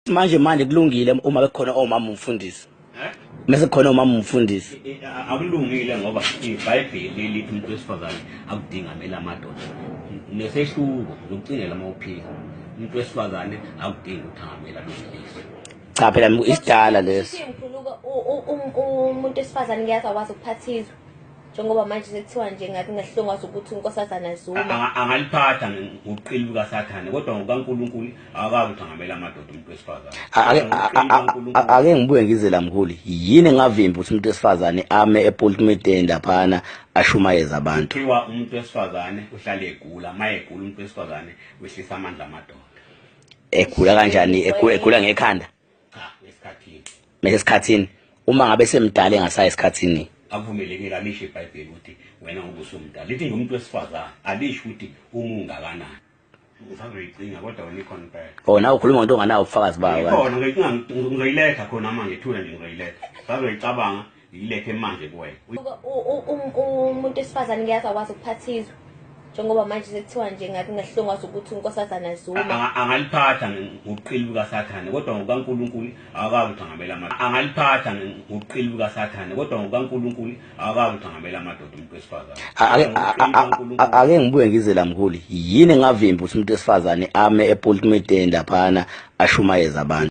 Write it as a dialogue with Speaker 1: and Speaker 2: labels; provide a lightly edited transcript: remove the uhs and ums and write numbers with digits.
Speaker 1: Manje kulungile uma bekhona omama umfundisi. Mase khona omama umfundisi.
Speaker 2: Akulungile ngoba iBhayibheli lithi umuntu wesifazane akudinga amela amadoda. Nesehluko zokucingela mawuphila. Umuntu wesifazane akudingi ukuthi angamela losilisa.
Speaker 1: Cha phela isidala leso.
Speaker 3: Umuntu wesifazane ngiyazi akwazi ukuphathizwa. Njengoba manje sekuthiwa nje ngathi ngahlongwa ukuthi unkosazana Zuma
Speaker 2: angaliphatha ngobuqili bukaSathane kodwa ngokaNkulunkulu akazi ukuthi angamela amadoda umuntu wesifazane.
Speaker 1: Ake ngibuye ngize la mkhulu yini engavimba ukuthi umuntu wesifazane ame epulpitini laphana ashumayeza abantu.
Speaker 2: Kuthiwa umuntu wesifazane uhlale egula maye egula umuntu wesifazane wehlisa amandla amadoda.
Speaker 1: Egula kanjani? Egula ngekhanda.
Speaker 2: Cha, esikhathini.
Speaker 1: Esikhathini uma ngabe semdala engasayi esikhathini.
Speaker 2: Akuvumelekile alisho iBhayibheli ukuthi wena ngobusumdala lithi nje umuntu wesifazane alisho ukuthi ungakanani ngisazoyicinga kodwa wena ikhona impela
Speaker 1: Nawe ukhuluma ngento onganawo ubufakazi bawo
Speaker 2: khona ngizoyiletha khona manje ngithula nje ngizoyiletha sazoyicabanga yilethe manje kuwena
Speaker 3: umuntu wesifazane ngiyazi akwazi ukuphathizwa njengoba manje sekuthiwa nje ngathi ngahlongwa ukuthi unkosazana Zuma
Speaker 2: angaliphatha ngobuqili bukaSathane kodwa ngokaNkulunkulu akazi ukuthi angamela amadoda. Angaliphatha ngobuqili bukaSathane kodwa ngokaNkulunkulu akazi ukuthi angamela amadoda umuntu wesifazane.
Speaker 1: Ake ngibuye ngize la mkhulu yini engavimba ukuthi umuntu wesifazane ame epulpitini laphana ashumayeza abantu.